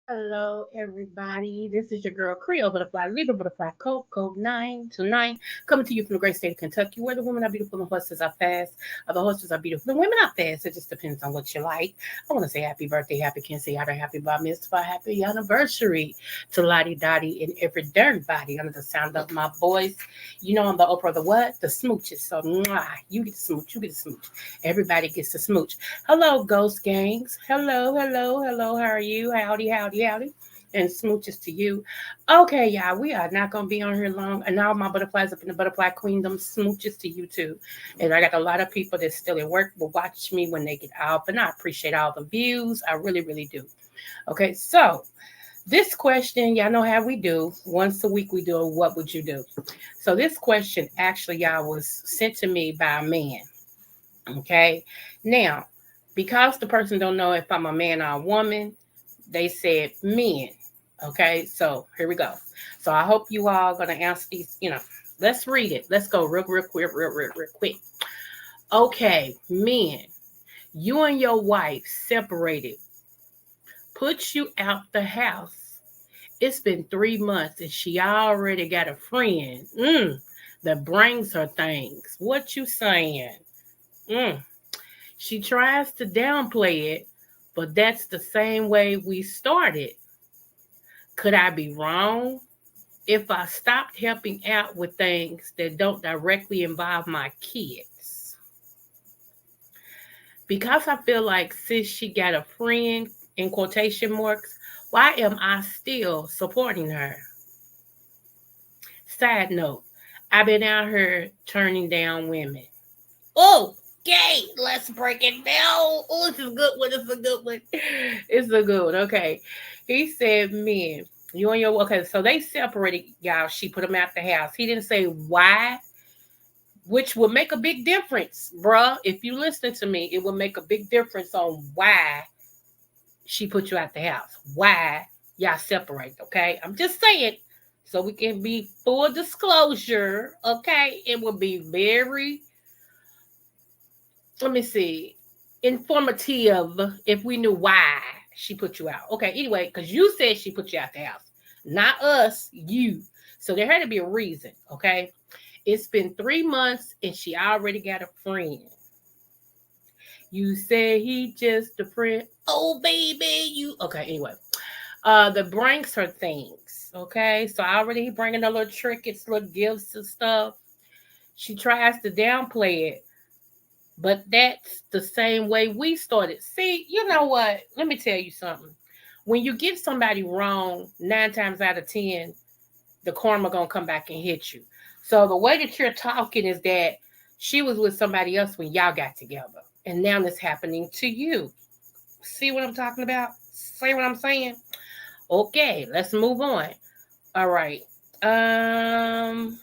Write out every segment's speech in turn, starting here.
Hello, everybody. This is your girl Creole Butterfly, Little Butterfly code 929, coming to you from the great state of Kentucky, where the women are beautiful and horses are fast. The horses are beautiful and women are fast. It just depends on what you like. I want to say happy birthday, happy Kenzie, happy bar mitzvah, happy anniversary to Lottie Dottie and every dirty body under the sound of my voice. You know I'm the Oprah of the what? The smooches. So you get the smooch, you get the smooch. Everybody gets the smooch. Hello, Ghost Gangs. Hello, hello, hello. How are you? Howdy, howdy, howdy. And smooches to you. Okay, y'all, we are not going to be on here long. And now my butterflies up in the butterfly queendom, smooches to you too. And I got a lot of people that still at work will watch me when they get out. And I appreciate all the views. I really, really do. Okay, so this question, y'all know how we do. Once a week we do a what would you do? So this question actually, y'all, was sent to me by a man. Okay. Now, because the person don't know if I'm a man or a woman, they said men. Okay. So here we go. So I hope you all gonna answer these. Let's read it. Let's go real quick, real quick. Okay, men. You and your wife separated. Put you out the house. It's been 3 months and she already got a friend that brings her things. What you saying? Mm. She tries to downplay it, but that's the same way we started. Could I be wrong? If I stopped helping out with things that don't directly involve my kids. Because I feel like since she got a friend in quotation marks, why am I still supporting her? Side note, I've been out here turning down women. Oh, okay, let's break it down. Oh, it's a good one. It's a good one. It's a good one. Okay. He said, men, you and your, okay, so they separated, y'all. She put him out the house. He didn't say why, which would make a big difference, bruh. If you listen to me, it will make a big difference on why she put you out the house. Why y'all separate, okay? I'm just saying, so we can be full disclosure, okay? It will be very, let me see, informative if we knew why she put you out. Okay, anyway, because you said she put you out the house, not us, you. So there had to be a reason, okay? It's been 3 months and she already got a friend. You said he just a friend. Oh, baby, you. Okay, anyway. That brings her things, okay? So I already bringing her little trinkets, little gifts and stuff. She tries to downplay it, but that's the same way we started. See, you know what? Let me tell you something. When you get somebody wrong, 9 times out of 10, the karma gonna come back and hit you. So the way that you're talking is that she was with somebody else when y'all got together, and now it's happening to you. See what I'm talking about? See what I'm saying? Okay, let's move on. All right. Um,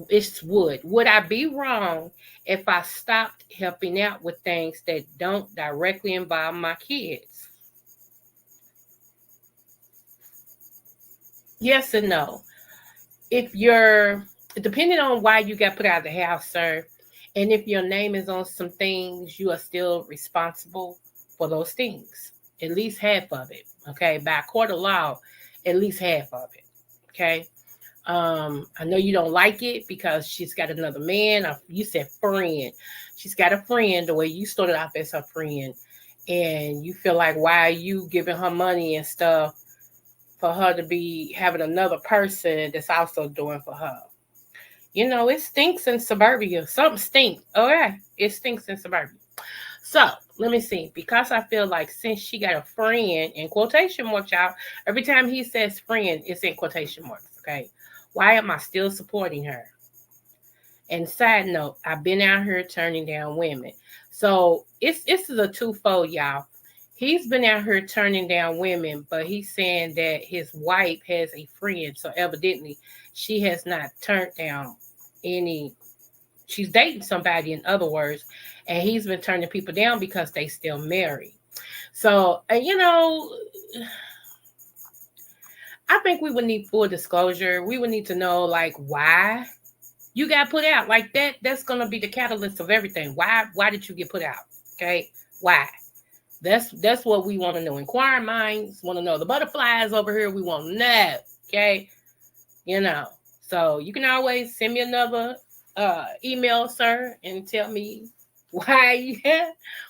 it's would. Would I be wrong if I stopped helping out with things that don't directly involve my kids? Yes and no. If you're depending on why you got put out of the house, sir, and if your name is on some things, you are still responsible for those things. At least half of it. Okay. By court of law, at least half of it. Okay. I know you don't like it because she's got another man. You said friend. She's got a friend the way you started off as her friend. And you feel like why are you giving her money and stuff for her to be having another person that's also doing for her? You know, it stinks in suburbia. Something stinks. Okay. It stinks in suburbia. So let me see. Because I feel like since she got a friend in quotation marks, y'all, every time he says friend, it's in quotation marks. Okay. Why am I still supporting her? And side note, I've been out here turning down women. So it's a twofold, y'all. He's been out here turning down women, but he's saying that his wife has a friend. So evidently she has not turned down any, she's dating somebody, in other words, and he's been turning people down because they still married. So, you know, I think we would need full disclosure. We would need to know like why you got put out like that. That's gonna be the catalyst of everything. Why did you get put out? Okay, why? That's what we want to know. Inquiring minds want to know. The butterflies over here, we want to know. Okay, you know. So you can always send me another email, sir, and tell me why you,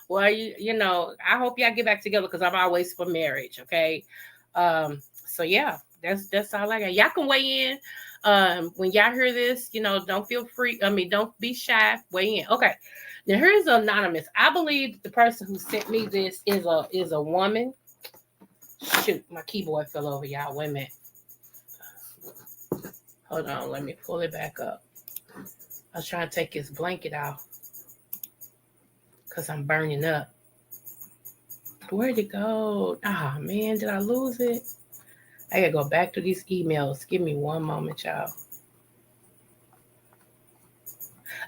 why you know. I hope y'all get back together because I'm always for marriage. Okay, so yeah, that's all I got. Y'all can weigh in. When y'all hear this, you know, don't feel free. I mean, don't be shy. Weigh in. Okay. Now here's anonymous. I believe the person who sent me this is a woman. Shoot, my keyboard fell over, y'all. Wait a minute. Hold on, let me pull it back up. I was trying to take this blanket off because I'm burning up. Where'd it go? Ah, man, did I lose it? I gotta go back to these emails. Give me one moment, y'all.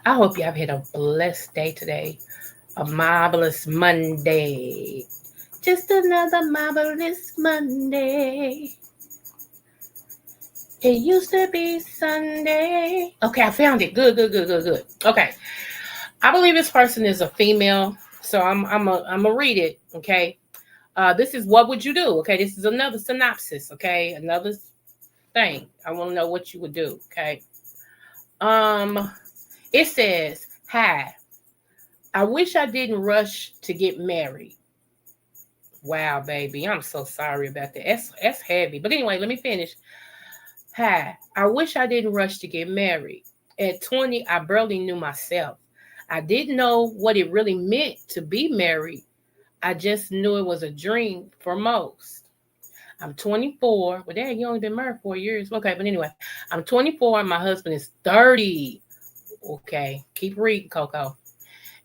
I hope y'all have had a blessed day today. A marvelous Monday. Just another marvelous Monday. It used to be Sunday. Okay, I found it. Good. Okay. I believe this person is a female. So I'm a read it. Okay. This is what would you do? Okay, this is another synopsis. Okay, another thing. I want to know what you would do. Okay. Um, it says, "Hi, I wish I didn't rush to get married." Wow, baby, I'm so sorry about that. That's heavy. But anyway, let me finish. Hi, I wish I didn't rush to get married. At 20, I barely knew myself. I didn't know what it really meant to be married. I just knew it was a dream for most. I'm 24. Well, Dad, you only been married 4 years. Okay, but anyway, I'm 24 and my husband is 30. Okay, keep reading, Coco.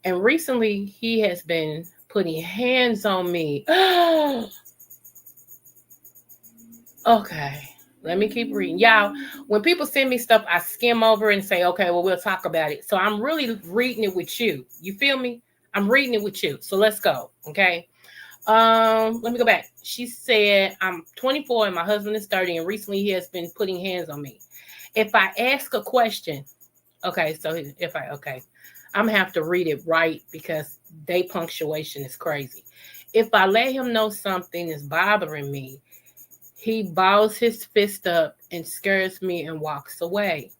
And recently, he has been putting hands on me. Okay, let me keep reading. Y'all, when people send me stuff, I skim over and say, okay, well, we'll talk about it. So I'm really reading it with you. You feel me? I'm reading it with you. So let's go. Okay. Let me go back. She said, I'm 24 and my husband is 30, and recently he has been putting hands on me. If I ask a question, okay, so if I, okay, I'm gonna have to read it right because they punctuation is crazy. If I let him know something is bothering me, he balls his fist up and scares me and walks away.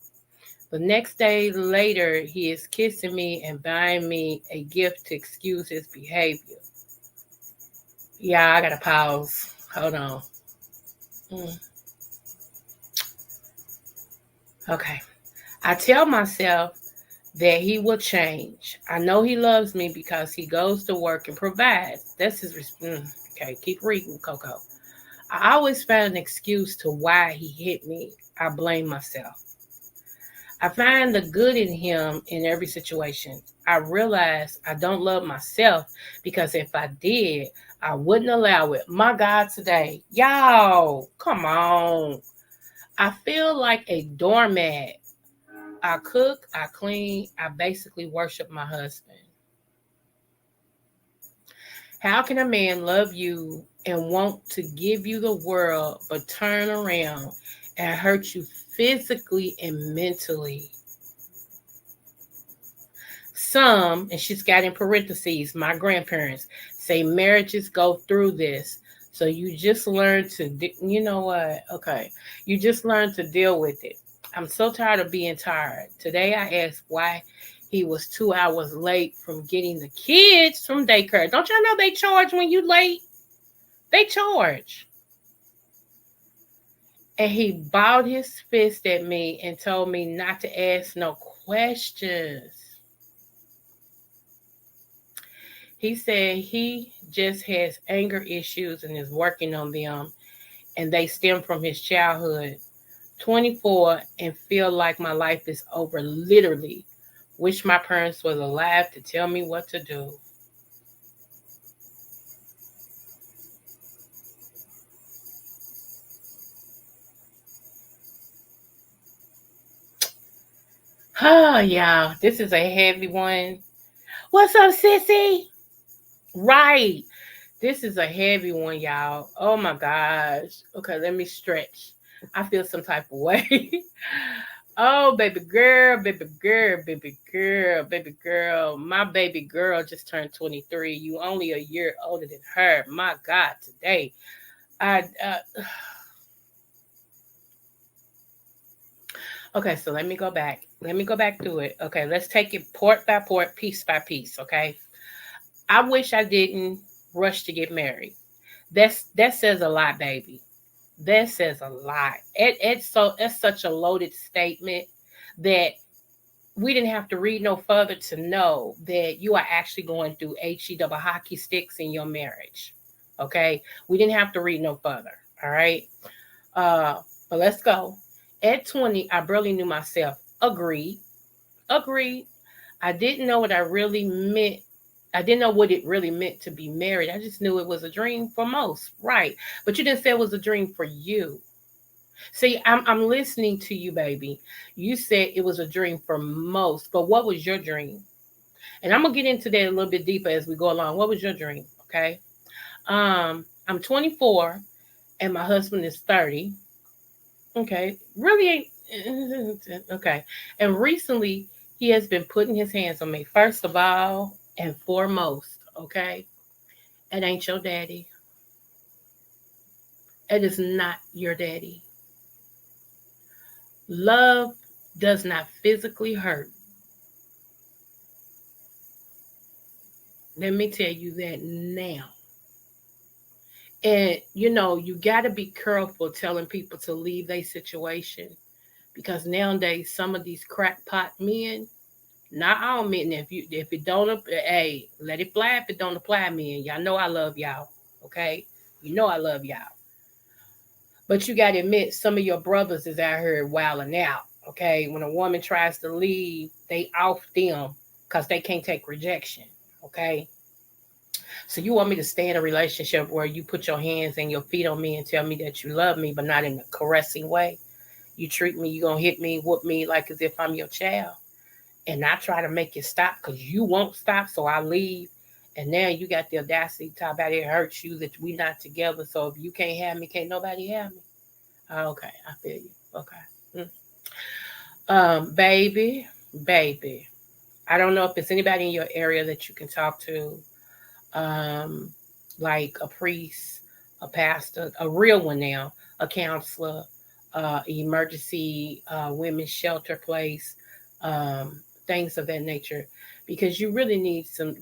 The next day later, he is kissing me and buying me a gift to excuse his behavior. Yeah, I gotta pause. Hold on. Mm, okay. I tell myself that he will change. I know he loves me because he goes to work and provides. That's his response. Okay, keep reading, Coco. I always found an excuse to why he hit me. I blame myself. I find the good in him in every situation. I realize I don't love myself because if I did, I wouldn't allow it. My God, today, y'all, come on. I feel like a doormat. I cook, I clean, I basically worship my husband. How can a man love you and want to give you the world but turn around and hurt you physically and mentally? Some, and she's got in parentheses, my grandparents say marriages go through this. So you just learn to, you know what? Okay. You just learn to deal with it. I'm so tired of being tired. Today I asked why he was 2 hours late from getting the kids from daycare. Don't y'all know they charge when you late? They charge. And he balled his fist at me and told me not to ask no questions. He said he just has anger issues and is working on them, and they stem from his childhood. 24 and feel like my life is over, literally. Wish my parents was alive to tell me what to do. Oh, y'all, this is a heavy one. What's up, sissy? Right. This is a heavy one, y'all. Oh my gosh. Okay, let me stretch. I feel some type of way. Oh, baby girl, baby girl, baby girl, baby girl. My baby girl just turned 23. You only a year older than her. My God, today. I Okay, so let me go back. Let me go back through it. Okay, let's take it port by port, piece by piece, okay? I wish I didn't rush to get married. That says a lot, baby. That says a lot. It's such a loaded statement that we didn't have to read no further to know that you are actually going through HE double hockey sticks in your marriage. Okay, we didn't have to read no further. All right, uh, but let's go. At 20, I barely knew myself. Agreed. Agreed. I didn't know what I really meant. I didn't know what it really meant to be married. I just knew it was a dream for most. Right. But you didn't say it was a dream for you. See, I'm listening to you, baby. You said it was a dream for most, but what was your dream? And I'm gonna get into that a little bit deeper as we go along. What was your dream? Okay. I'm 24 and my husband is 30. Okay. Really ain't okay. And recently he has been putting his hands on me. First of all and foremost, okay. It ain't your daddy. It is not your daddy. Love does not physically hurt. Let me tell you that now. And you got to be careful telling people to leave their situation because nowadays some of these crackpot men, Not all men. If it don't, hey, let it fly. If it don't apply, men, y'all know I love y'all. Okay, you know I love y'all. But you got to admit, some of your brothers is out here wilding out. Okay, when a woman tries to leave, they off them because they can't take rejection. Okay, so you want me to stay in a relationship where you put your hands and your feet on me and tell me that you love me, but not in a caressing way. You treat me, you gonna hit me, whoop me like as if I'm your child. And I try to make it stop because you won't stop, so I leave. And now you got the audacity to talk about it hurts you that we not together. So if you can't have me, can't nobody have me. Okay, I feel you. Okay. Baby, baby. I don't know if it's anybody in your area that you can talk to, um, like a priest, a pastor, a real one now, a counselor, emergency women's shelter place, um, things of that nature, because you really need some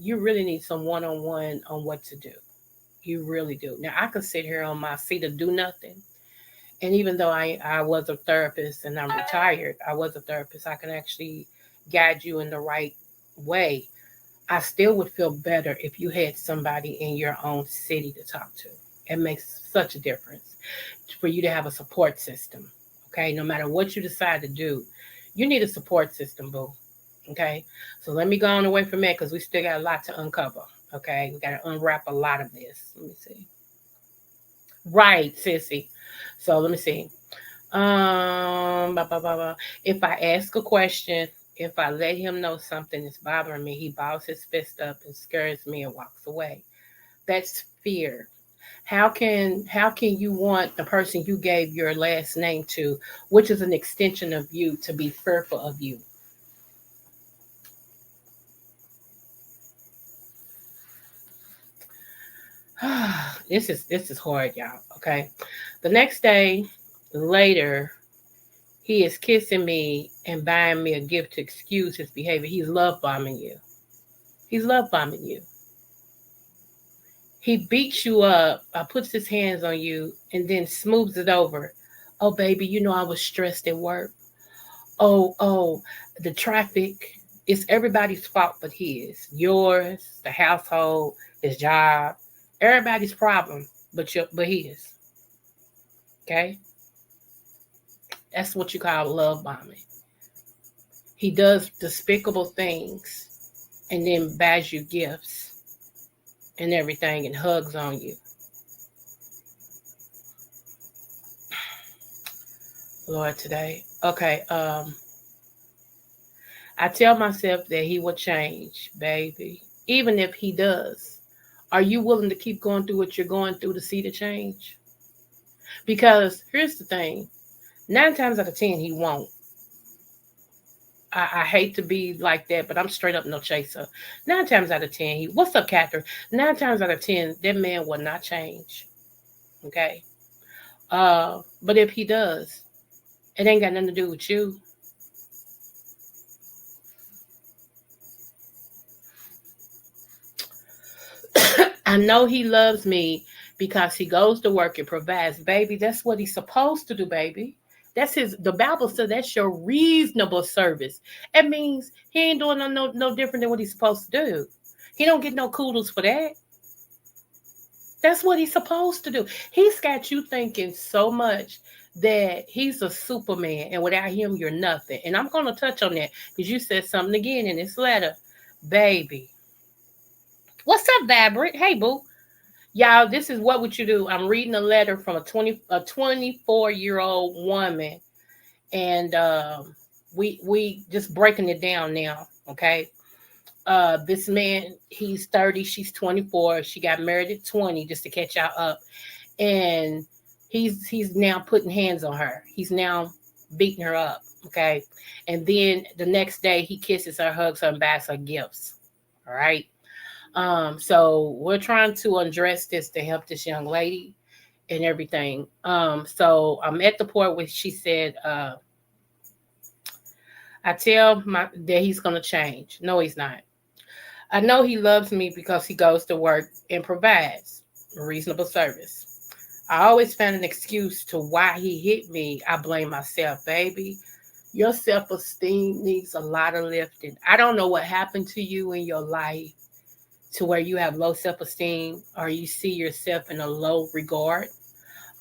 one on one on what to do. You really do. Now I could sit here on my seat and do nothing. And even though I was a therapist and I'm retired, I was a therapist, I can actually guide you in the right way. I still would feel better if you had somebody in your own city to talk to. It makes such a difference for you to have a support system. Okay, no matter what you decide to do, you need a support system, boo. Okay, so let me go on away from that because we still got a lot to uncover. Okay, we got to unwrap a lot of this. Let me see. Right, sissy. So let me see. Blah, blah, blah, blah. If I ask a question, if I let him know something is bothering me, he balls his fist up and scares me and walks away. That's fear. How can you want the person you gave your last name to, which is an extension of you, to be fearful of you? This is hard, y'all. Okay. The next day later, he is kissing me and buying me a gift to excuse his behavior. He's love bombing you. He's love bombing you. He beats you up, puts his hands on you, and then smooths it over. Oh, baby, you know I was stressed at work. Oh, the traffic. It's everybody's fault but his. Yours, the household, his job. Everybody's problem but his. Okay? That's what you call love bombing. He does despicable things and then buys you gifts and everything and hugs on you. Lord, today. Okay, I tell myself that he will change, baby. Even if he does, are you willing to keep going through what you're going through to see the change? Because here's the thing, 9 times out of 10, he won't. I hate to be like that, but I'm straight up no chaser. 9 times out of 10, what's up, Catherine? 9 times out of 10, that man will not change. Okay. But if he does, it ain't got nothing to do with you. I know he loves me because he goes to work and provides. Baby, that's what he's supposed to do, baby. That's his, the Bible says that's your reasonable service. It means he ain't doing no different than what he's supposed to do. He don't get no kudos for that. That's what he's supposed to do. He's got you thinking so much that he's a superman and without him you're nothing. And I'm gonna touch on that because you said something again in this letter. Baby. What's up, Vibrant? Hey boo. Y'all, this is what would you do? I'm reading a letter from a 24-year-old woman, and we just breaking it down now. Okay, this man, he's 30, she's 24. She got married at 20, just to catch y'all up, and he's now putting hands on her. He's now beating her up. Okay, and then the next day he kisses her, hugs her, and buys her gifts. All right. So we're trying to address this to help this young lady and everything. So I'm at the point where she said, I tell my that he's gonna change. No, he's not. I know he loves me because he goes to work and provides reasonable service. I always found an excuse to why he hit me. I blame myself, baby. Your self-esteem needs a lot of lifting. I don't know what happened to you in your life to where you have low self-esteem or you see yourself in a low regard.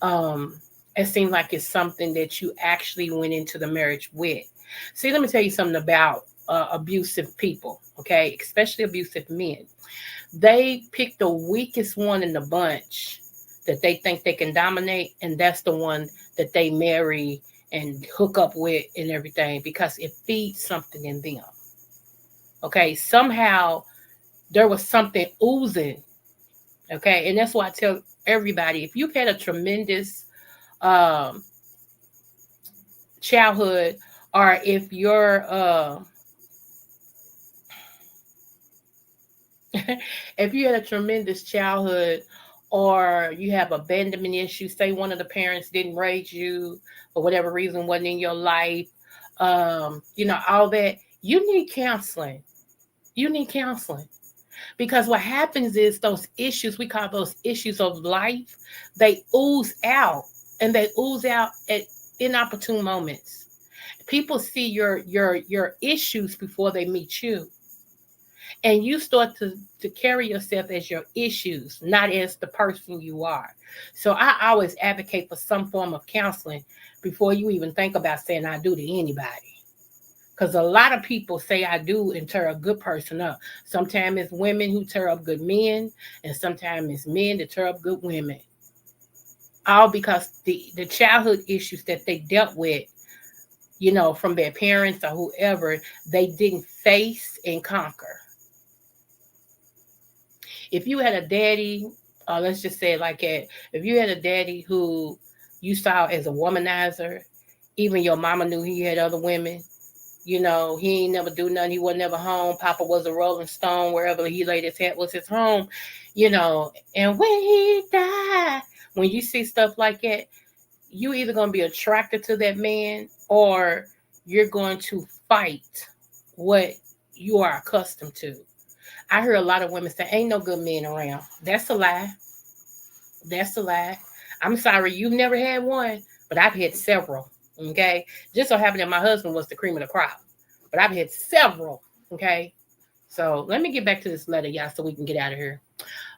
Um, it seems like it's something that you actually went into the marriage with. See, let me tell you something about abusive people, okay? Especially abusive men. They pick the weakest one in the bunch that they think they can dominate, and that's the one that they marry and hook up with and everything because it feeds something in them. Okay, somehow there was something oozing. Okay, and that's why I tell everybody if you've had a tremendous um, childhood, or if you're if you had a tremendous childhood, or you have abandonment issues, say one of the parents didn't raise you for whatever reason, wasn't in your life, all that, you need counseling. You need counseling. Because what happens is those issues, we call those issues of life, they ooze out, and they ooze out at inopportune moments. People see your issues before they meet you. And you start to carry yourself as your issues, not as the person you are. So I always advocate for some form of counseling before you even think about saying I do to anybody. Because a lot of people say I do and tear a good person up. Sometimes it's women who tear up good men, and sometimes it's men that tear up good women. All because the childhood issues that they dealt with, from their parents or whoever, they didn't face and conquer. If you had a daddy, let's just say it like that, if you had a daddy who you saw as a womanizer, even your mama knew he had other women. He ain't never do nothing. He was never home. Papa was a Rolling Stone. Wherever he laid his head was his home. And when he died, when you see stuff like that, you either gonna be attracted to that man or you're going to fight what you are accustomed to. I hear a lot of women say, "Ain't no good men around." That's a lie. That's a lie. I'm sorry, you've never had one, but I've had several. Okay, just so happened that my husband was the cream of the crop, but I've had several. Okay, so let me get back to this letter, y'all, so we can get out of here.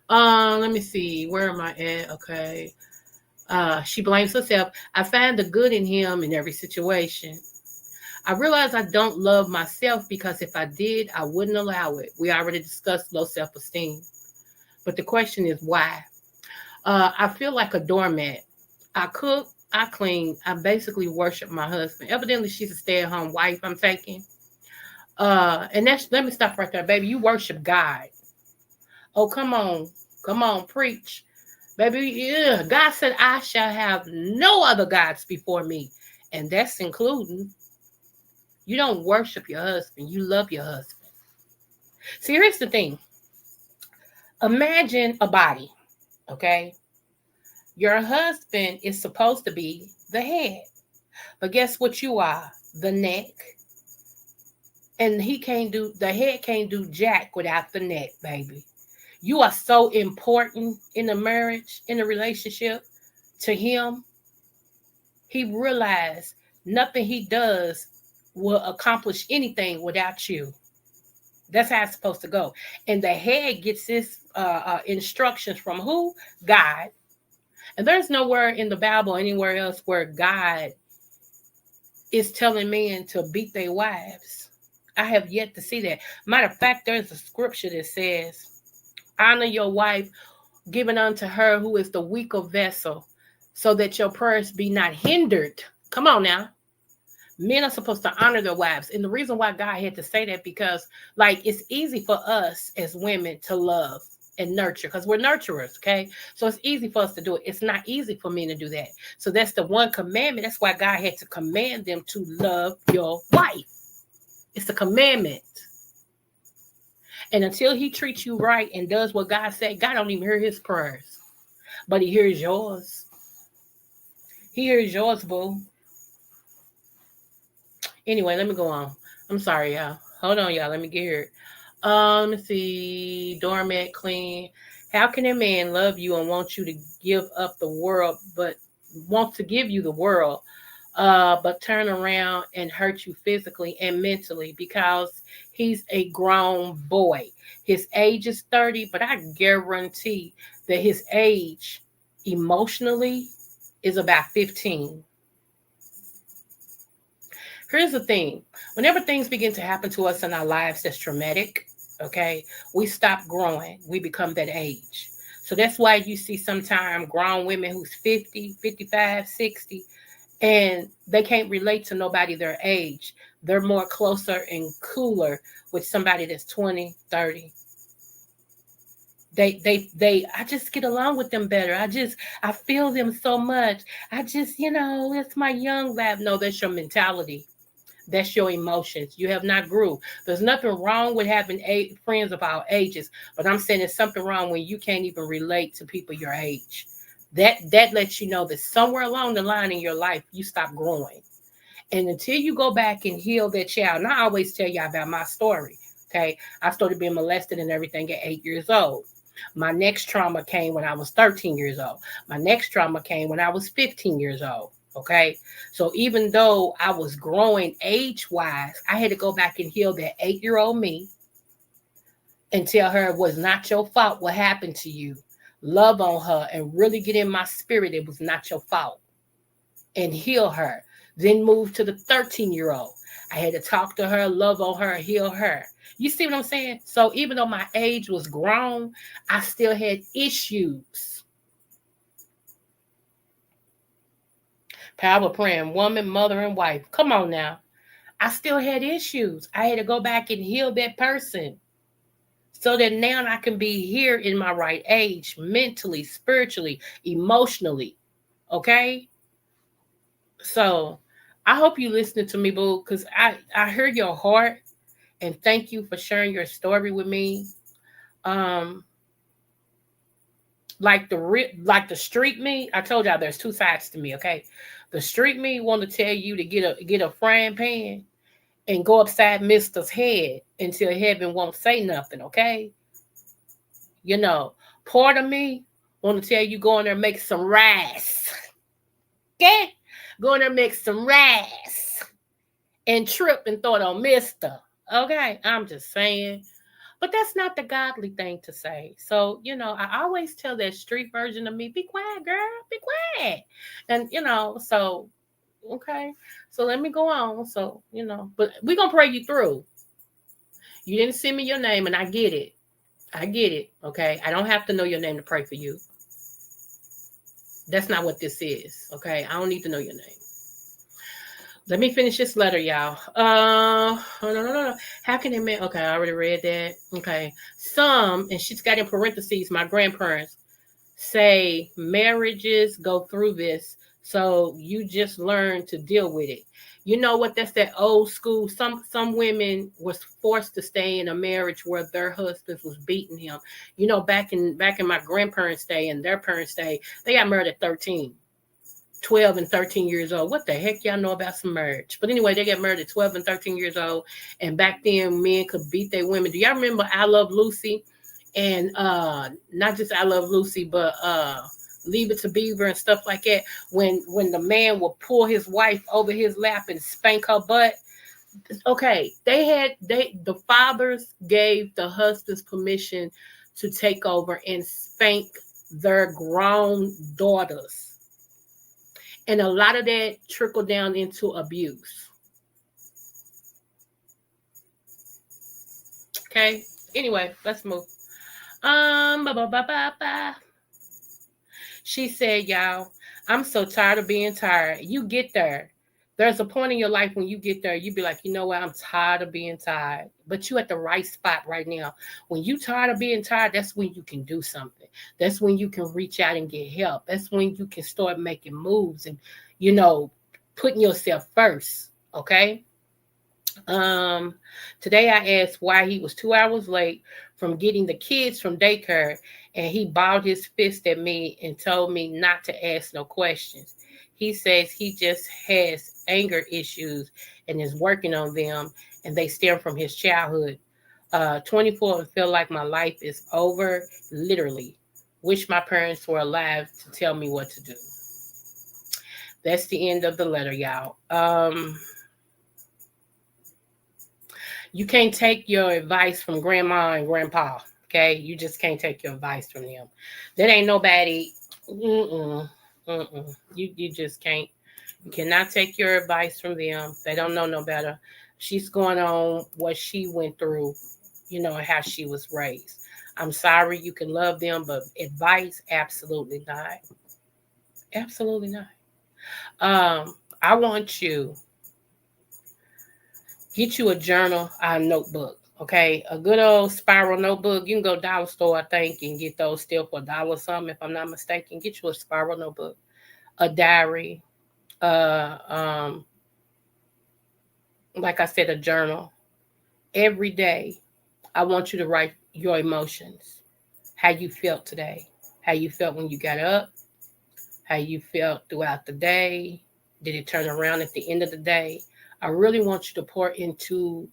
Let me see, where am I at? Okay, she blames herself. I find the good in him in every situation. I realize I don't love myself because if I did, I wouldn't allow it. We already discussed low self-esteem, but the question is why. I feel like a doormat. I cook, I clean, I basically worship my husband. Evidently, she's a stay-at-home wife. I'm taking. And that's let me stop right there, baby. You worship God. Oh, come on, preach, baby. Yeah, God said, "I shall have no other gods before me," and that's including you don't worship your husband. You love your husband. See, here's the thing. Imagine a body, okay? Your husband is supposed to be the head. But guess what you are? The neck. And the head can't do jack without the neck, baby. You are so important in a marriage, in a relationship to him. He realized nothing he does will accomplish anything without you. That's how it's supposed to go. And the head gets his instructions from who? God. And there's nowhere in the Bible, anywhere else, where God is telling men to beat their wives. I have yet to see that. Matter of fact, there's a scripture that says, "Honor your wife, giving unto her who is the weaker vessel, so that your prayers be not hindered." Come on now. Men are supposed to honor their wives. And the reason why God had to say that, because like it's easy for us as women to love and nurture because we're nurturers, okay? So it's easy for us to do it. It's not easy for men to do that. So that's the one commandment. That's why God had to command them to love your wife. It's a commandment. And until he treats you right and does what God said, God don't even hear his prayers. But he hears yours. He hears yours, boo. Anyway, let me go on. I'm sorry, y'all. Hold on, y'all. Let me get here. Let me see. Doormat clean. How can a man love you and want you to give up the world, but want to give you the world, but turn around and hurt you physically and mentally because he's a grown boy. His age is 30, but I guarantee that his age emotionally is about 15. Here's the thing, whenever things begin to happen to us in our lives that's traumatic, okay, we stop growing, we become that age. So that's why you see sometimes grown women who's 50, 55, 60, and they can't relate to nobody their age. They're more closer and cooler with somebody that's 20, 30. They I just get along with them better. I feel them so much. It's my young lab. No, that's your mentality. That's your emotions. You have not grew. There's nothing wrong with having friends of our ages, but I'm saying there's something wrong when you can't even relate to people your age. That lets you know that somewhere along the line in your life you stop growing. And until you go back and heal that child, and I always tell y'all about my story. Okay. I started being molested and everything at 8 years old. My next trauma came when I was 13 years old. My next trauma came when I was 15 years old. Okay. So even though I was growing age wise, I had to go back and heal that 8 year old me and tell her it was not your fault what happened to you. Love on her and really get in my spirit. It was not your fault and heal her. Then move to the 13-year-old. I had to talk to her, love on her, heal her. You see what I'm saying? So even though my age was grown, I still had issues. Power praying, woman, mother, and wife. Come on now. I still had issues. I had to go back and heal that person so that now I can be here in my right age, mentally, spiritually, emotionally. Okay? So I hope you listening to me, boo, because I heard your heart and thank you for sharing your story with me. Um, like the street me, I told y'all there's two sides to me, okay? The street me want to tell you to get a frying pan and go upside Mister's head until heaven won't say nothing, okay? You know, part of me want to tell you go in there and make some rice. Okay? Go in there and make some rice and trip and throw it on Mister. Okay? I'm just saying. But that's not the godly thing to say. So, I always tell that street version of me, be quiet, girl, be quiet. And, so, okay. So let me go on. So, but we're going to pray you through. You didn't send me your name, and I get it. I get it. Okay. I don't have to know your name to pray for you. That's not what this is. Okay. I don't need to know your name. Let me finish this letter, y'all. No. How can they make? Okay, I already read that. Okay. And she's got in parentheses, my grandparents say marriages go through this. So you just learn to deal with it. You know what? That's that old school. Some women was forced to stay in a marriage where their husbands was beating him. Back in my grandparents' day and their parents' day, they got married at 13. 12 and 13 years old. What the heck y'all know about some marriage? But anyway, they got married at 12 and 13 years old. And back then, men could beat their women. Do y'all remember I Love Lucy? And not just I Love Lucy, but Leave It to Beaver and stuff like that. When the man would pull his wife over his lap and spank her butt. Okay, the fathers gave the husbands permission to take over and spank their grown daughters. And a lot of that trickled down into abuse. Okay. Anyway, let's move. Ba, ba, ba, ba, ba. She said, y'all, I'm so tired of being tired. You get there. There's a point in your life when you get there, you be like, you know what? I'm tired of being tired. But you at the right spot right now. When you tired of being tired, that's when you can do something. That's when you can reach out and get help. That's when you can start making moves and, putting yourself first. Okay. Um, Today I asked why he was 2 hours late from getting the kids from daycare, and he balled his fist at me and told me not to ask no questions. He says he just has anger issues and is working on them, and they stem from his childhood. 24 and feel like my life is over, literally. Wish my parents were alive to tell me what to do. That's the end of the letter, y'all. You can't take your advice from grandma and grandpa. Okay, you just can't take your advice from them. That ain't nobody. Mm-mm, mm-mm. You just can't. You cannot take your advice from them. They don't know no better. She's going on what she went through, and how she was raised. I'm sorry, you can love them, but advice, absolutely not. Absolutely not. I want you get you a journal, a notebook. Okay, a good old spiral notebook. You can go dollar store, I think, and get those still for $1 or something, if I'm not mistaken. Get you a spiral notebook, a diary, uh, um, like I said, a journal. Every day, I want you to write your emotions, how you felt today, how you felt when you got up, how you felt throughout the day. Did it turn around at the end of the day? I really want you to pour into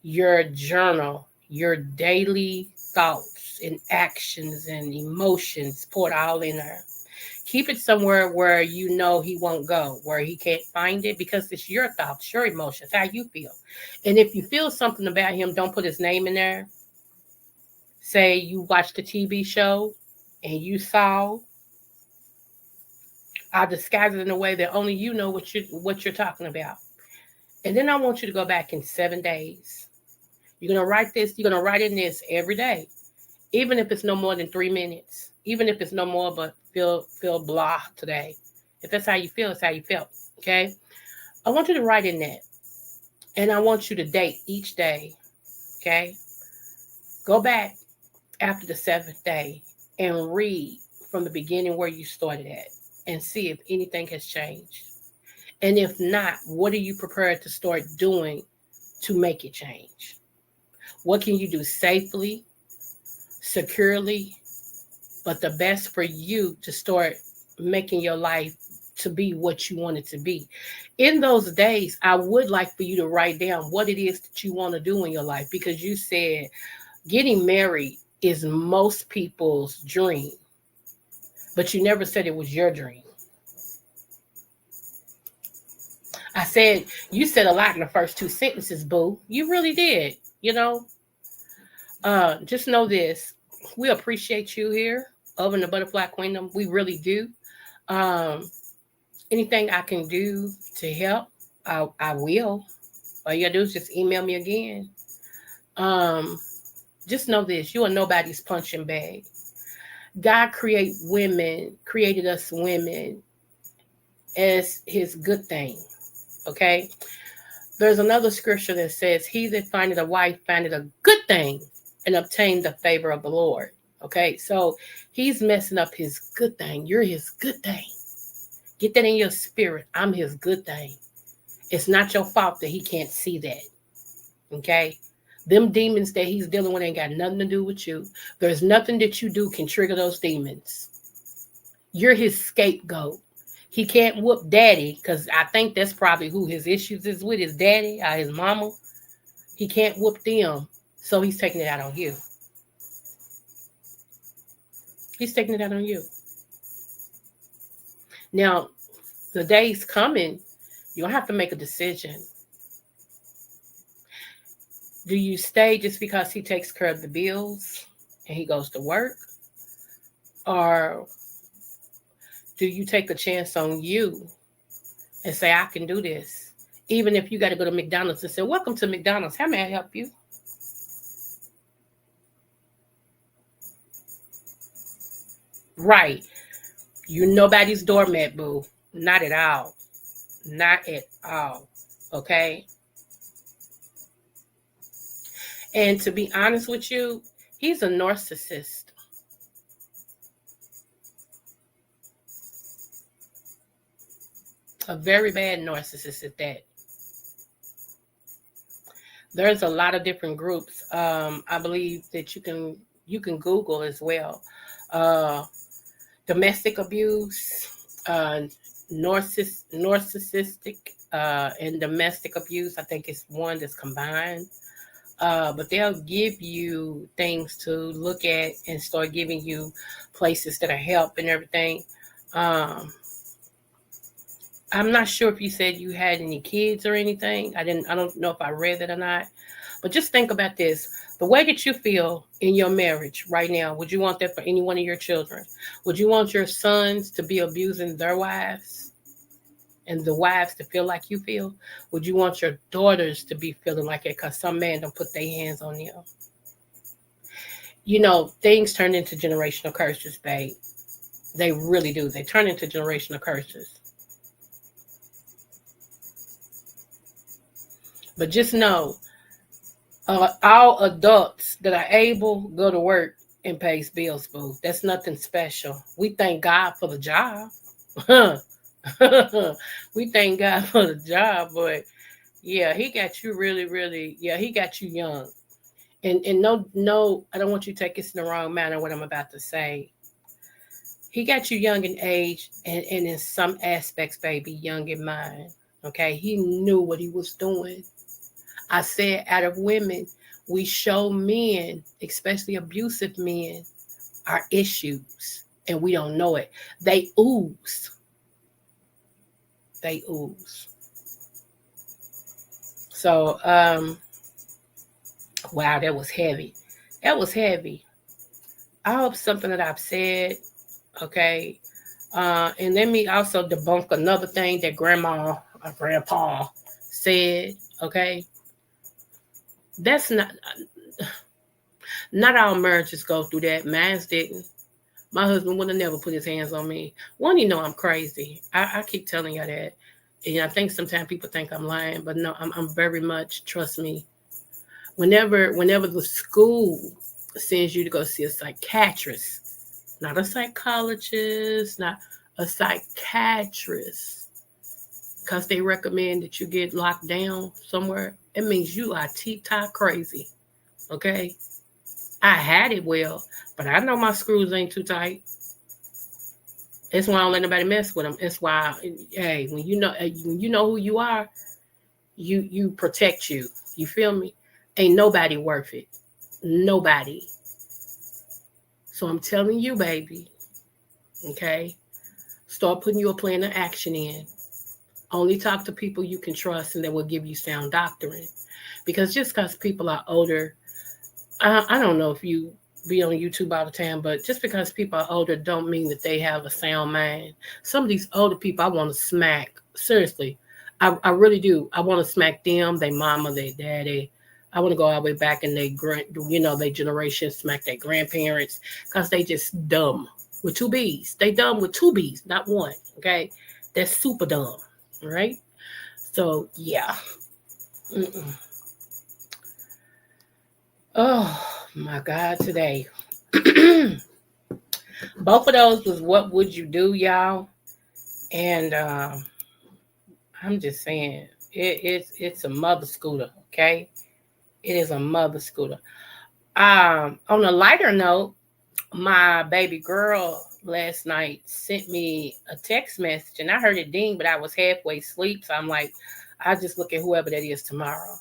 your journal, your daily thoughts and actions and emotions, pour it all in there. Keep it somewhere where you know he won't go, where he can't find it, because it's your thoughts, your emotions, how you feel. And if you feel something about him, don't put his name in there. Say you watched a TV show and you saw, I'll disguise it in a way that only you know what you're talking about. And then I want you to go back in 7 days. You're gonna write this, you're gonna write in this every day, even if it's no more than 3 minutes, even if it's no more but feel blah today. If that's how you feel, it's how you felt. Okay. I want you to write in that. And I want you to date each day. Okay. Go back after the seventh day and read from the beginning where you started at and see if anything has changed. And if not, what are you prepared to start doing to make it change? What can you do safely, securely, but the best for you to start making your life to be what you want it to be? In those days, I would like for you to write down what it is that you want to do in your life, because you said getting married is most people's dream, but you never said it was your dream. I said, you said a lot in the first two sentences, boo. You really did. Just know this. We appreciate you here over in the Butterfly Kingdom. We really do. Um, Anything I can do to help, I will. All you gotta do is just email me again. Um, just know this: you are nobody's punching bag. God created us women as His good thing. Okay. There's another scripture that says, "He that findeth a wife findeth a good thing, and obtained the favor of the Lord." Okay, so He's messing up His good thing. You're His good thing. Get that in your spirit. I'm His good thing. It's not your fault that He can't see that. Okay? Them demons that He's dealing with ain't got nothing to do with you. There's nothing that you do can trigger those demons. You're His scapegoat. He can't whoop daddy, because I think that's probably who his issues is with, his daddy or his mama. He can't whoop them, so he's taking it out on you. He's taking it out on you. Now, the day's coming, you'll have to make a decision. Do you stay just because he takes care of the bills and he goes to work? Or do you take a chance on you and say, I can do this? Even if you got to go to McDonald's and say, welcome to McDonald's. How may I help you? Right. You're nobody's doormat, boo. Not at all. Not at all. Okay? And to be honest with you, he's a narcissist. A very bad narcissist at that. There's a lot of different groups. I believe that you can Google as well. Uh, Domestic abuse, narcissistic, and domestic abuse. I think it's one that's combined. But they'll give you things to look at and start giving you places that are help and everything. Um, I'm not sure if you said you had any kids or anything. I don't know if I read that or not. But just think about this. The way that you feel in your marriage right now, would you want that for any one of your children? Would you want your sons to be abusing their wives and the wives to feel like you feel? Would you want your daughters to be feeling like it because some man don't put their hands on them? You know, things turn into generational curses, babe. They really do. They turn into generational curses. But just know, all adults that are able go to work and pays bills, boo. That's nothing special. We thank God for the job. We thank God for the job, but yeah, he got you really, really. Yeah, he got you young. And no, I don't want you to take this in the wrong manner. What I'm about to say, he got you young in age, and in some aspects, baby, young in mind. Okay, he knew what he was doing. I said, out of women, we show men, especially abusive men, our issues, and we don't know it. They ooze. They ooze. So, wow, that was heavy. That was heavy. I hope something that I've said, okay. And let me also debunk another thing that grandma or grandpa said, okay. That's not all marriages go through that. Mine didn't. My husband would have never put his hands on me. One, you know I'm crazy. I keep telling you that. And I think sometimes people think I'm lying, but no, I'm very much, trust me. Whenever the school sends you to go see a psychiatrist, not a psychologist, not a psychiatrist, because they recommend that you get locked down somewhere, it means you are T-top crazy. Okay? I had it well, but I know my screws ain't too tight. That's why I don't let nobody mess with them. That's why, hey, when you know who you are, you protect you. You feel me? Ain't nobody worth it. Nobody. So I'm telling you, baby. Okay, start putting your plan of action in. Only talk to people you can trust and that will give you sound doctrine. Because just because people are older, I don't know if you be on YouTube all the time, but just because people are older don't mean that they have a sound mind. Some of these older people I want to smack. Seriously. I really do. I want to smack them, their mama, their daddy. I want to go all the way back in their generation, smack their grandparents, because they just dumb with two B's. They dumb with two B's, not one. Okay. That's super dumb. Right? So yeah. Mm-mm. Oh my God, today. Both of those was what would you do, y'all? And I'm just saying, it's a mother scooter, okay? It is a mother scooter. On a lighter note, my baby girl last night sent me a text message, and I heard it ding, but I was halfway asleep, so I'm like, I'll just look at whoever that is tomorrow.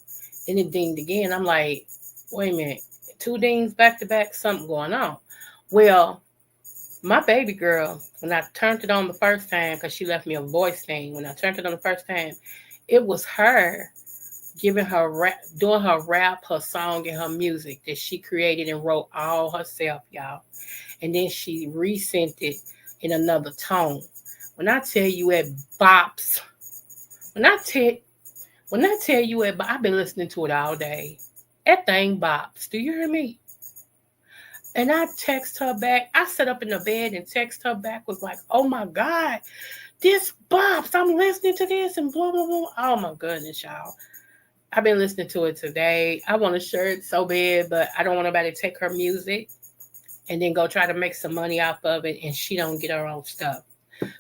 Then it dinged again. I'm like, wait a minute, two dings back to back, something going on. Well, my baby girl, when I turned it on the first time, because she left me a voice thing, when I turned it on the first time, it was her giving her rap, doing her rap, her song, and her music that she created and wrote all herself, y'all. And then she resent it in another tone. When I tell you it bops, when I tell you it, I've been listening to it all day. That thing bops. Do you hear me? And I text her back. I sat up in the bed and text her back was like, oh my God, this bops. I'm listening to this and blah, blah, blah. Oh my goodness, y'all. I've been listening to it today. I want to share it so bad, but I don't want nobody to take her music and then go try to make some money off of it and she don't get her own stuff.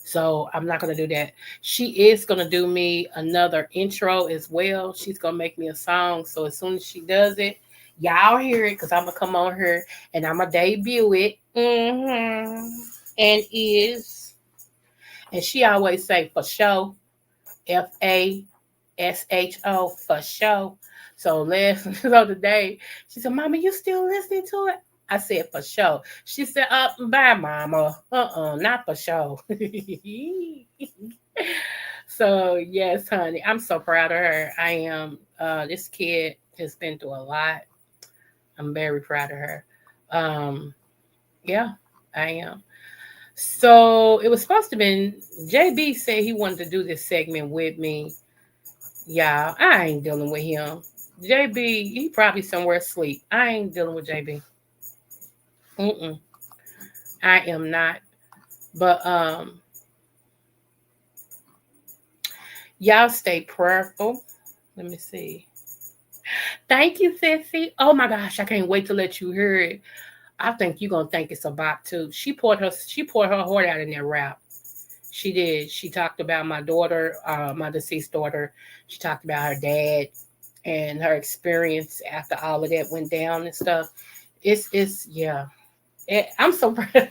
So I'm not going to do that. She is going to do me another intro as well. She's going to make me a song. So as soon as she does it, y'all hear it because I'm going to come on here and I'm going to debut it. And is. And she always say for show. FASHO for show. So last so today, she said, Mama, you still listening to it? I said for sure. She said, bye, Mama. Not for sure. So yes, honey, I'm so proud of her. I am. This kid has been through a lot. I'm very proud of her. Um, yeah, I am. So it was supposed to be. JB said he wanted to do this segment with me. Yeah, I ain't dealing with him. JB, he probably somewhere asleep. I ain't dealing with JB. Mm-mm, I am not. But y'all stay prayerful. Let me see. Thank you, Sissy. Oh my gosh, I can't wait to let you hear it. I think you're gonna think it's a bop too. She poured her heart out in that rap. She did. She talked about my daughter, my deceased daughter. She talked about her dad and her experience after all of that went down and stuff. It's yeah. I'm so proud.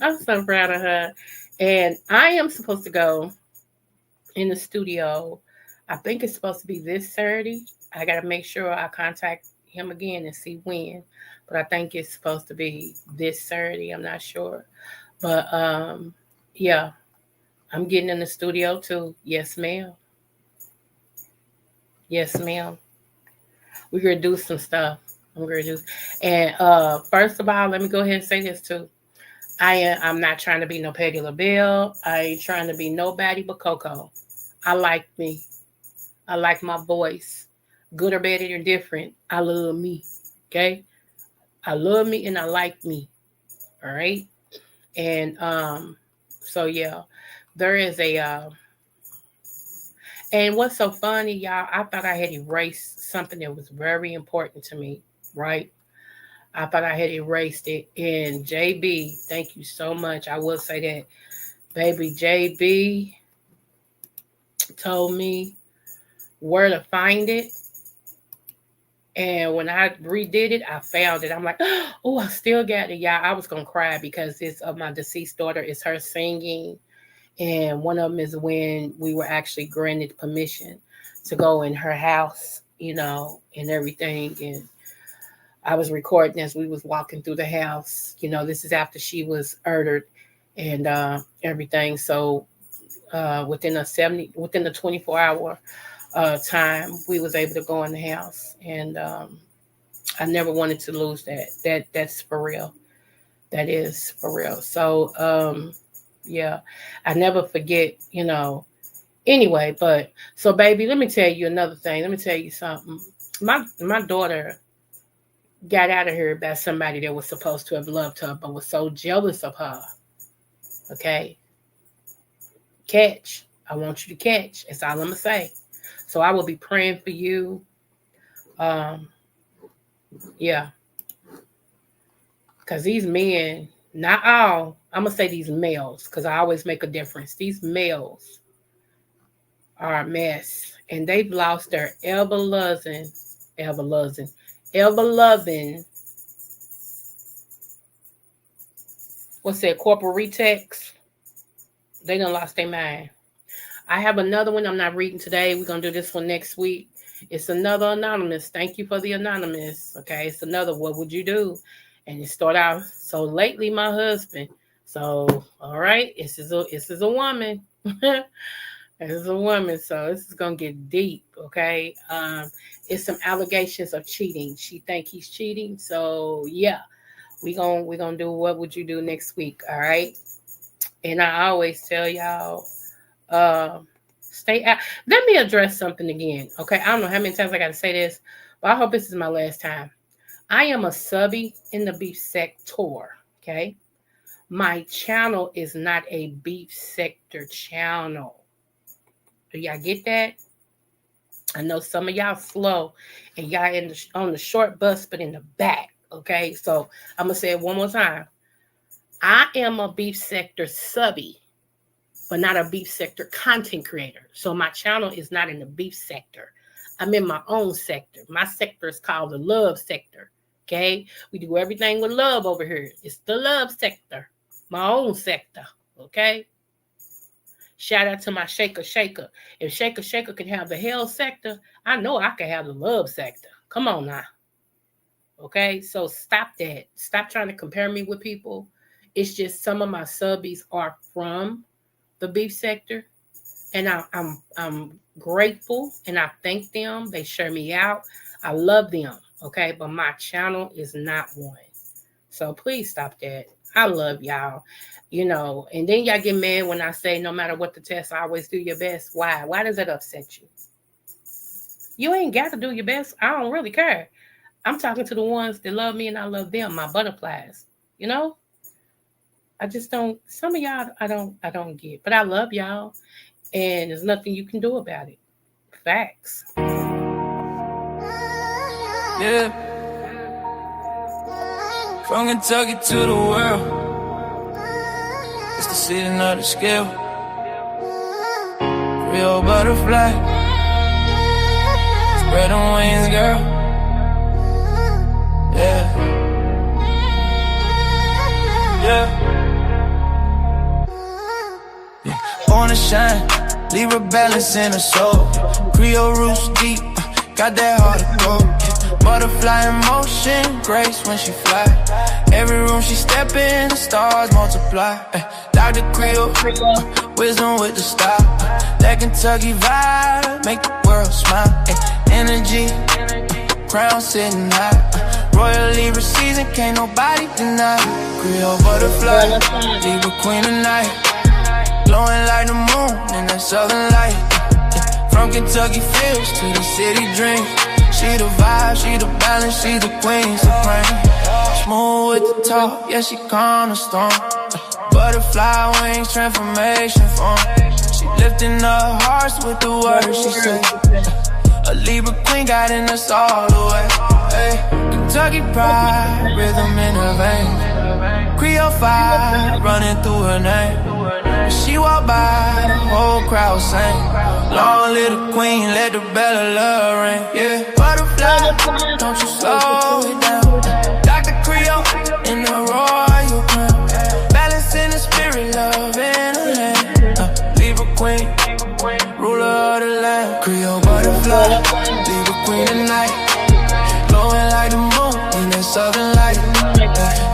I'm so proud of her. And I am supposed to go in the studio. I think it's supposed to be this Saturday. I got to make sure I contact him again and see when. But I think it's supposed to be this Saturday. I'm not sure. But yeah, I'm getting in the studio too. Yes, ma'am. Yes, ma'am. We're gonna do some stuff. I'm gonna do, and first of all, let me go ahead and say this too. I'm not trying to be no Peggy LaBelle. I ain't trying to be nobody but Coco. I like me. I like my voice. Good or bad or different. I love me. Okay? I love me and I like me. All right? And so yeah, there is a and what's so funny, y'all, I thought I had erased something that was very important to me, right? I thought I had erased it. And JB, thank you so much. I will say that baby JB told me where to find it. And when I redid it, I found it. I'm like, oh, I still got it. Yeah, I was gonna cry because it's of my deceased daughter. It's her singing, and one of them is when we were actually granted permission to go in her house, and everything. And I was recording as we was walking through the house. This is after she was murdered and everything. So within the 24-hour time, we was able to go in the house, and I never wanted to lose that. That's for real. That is for real. So yeah, I never forget. Anyway, but so baby, let me tell you another thing. Let me tell you something. My daughter got out of here by somebody that was supposed to have loved her, but was so jealous of her. Okay, catch. I want you to catch. That's all I'm gonna say. So I will be praying for you. Um, yeah, because these men, not all, I'm gonna say these males, because I always make a difference. These males are a mess, and they've lost their ever loving, ever loving. What's that? Corporal retext. They done lost their mind. I have another one I'm not reading today. We're gonna do this one next week. It's another anonymous. Thank you for the anonymous. Okay, it's another. What would you do? And it start out. So lately, my husband. So all right, this is a woman. This is a woman. So this is gonna get deep. Okay, it's some allegations of cheating. She think he's cheating. So yeah, we gonna do what would you do next week. All right, and I always tell y'all uh, stay out. Let me address something again. Okay. I don't know how many times I got to say this, but I hope this is my last time. I am a subby in the beef sector. Okay. My channel is not a beef sector channel. Do y'all get that? I know some of y'all slow and y'all on the short bus, but in the back. Okay. So I'm going to say it one more time. I am a beef sector subby, but not a beef sector content creator. So my channel is not in the beef sector. I'm in my own sector. My sector is called the love sector. Okay. We do everything with love over here. It's the love sector, my own sector. Okay. Shout out to my shaker shaker. If shaker shaker can have the hell sector, I know I can have the love sector. Come on now. Okay. So stop that. Stop trying to compare me with people. It's just some of my subbies are from the beef sector. and I'm grateful and I thank them. They share me out. I love them. Okay, but my channel is not one. So please stop that. I love y'all. And then y'all get mad when I say no matter what the test, I always do your best. Why? Why does it upset you? You ain't got to do your best. I don't really care. I'm talking to the ones that love me and I love them, my butterflies. You know? I just don't some of y'all I don't get. But I love y'all and there's nothing you can do about it. Facts. Yeah. From Kentucky to the world, it's the season of the scale. Creole butterfly, spread them wings, girl. Yeah. Born to shine, Libra balance in her soul. Creole roots deep, got that heart of gold. Butterfly in motion, grace when she fly. Every room she step in, the stars multiply. Dr.Creole, wisdom with the style. That Kentucky vibe, make the world smile. Energy, crown sitting high. Royal Libra season, can't nobody deny. Creole butterfly, Libra queen tonight. Glowing like the moon in that southern light. From Kentucky fields to the city dream. She the vibe, she the balance, she the queen supreme. Smooth with the talk, yeah, she calm the storm. Butterfly wings, transformation form. She lifting up hearts with the words she say. A Libra queen guiding us all the way. Hey, Kentucky pride, rhythm in her veins. Creole fire running through her name. When she walk by, the whole crowd sing. Long little queen, let the bell of love ring. Yeah, butterfly, don't you slow it down. Dr.Creole in the royal crown. Balance in the spirit, love in her hand. Libra queen, ruler of the land. Creole butterfly, Libra queen tonight. Glowing like the moon in that southern light.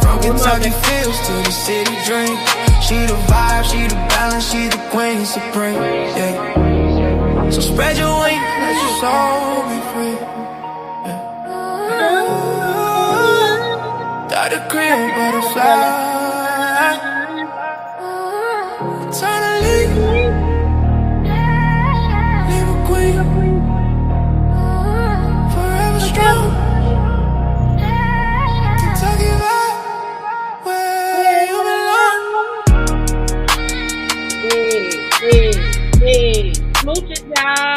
From Kentucky fields to the city dream. She the vibe, she the balance, she the queen supreme. Yeah. So spread your wings, let your soul be free. Yeah. Dr.Creole butterfly. Eternally, leave a queen. Forever strong. Kentucky vibe, where you belong. Hey, smooches, y'all.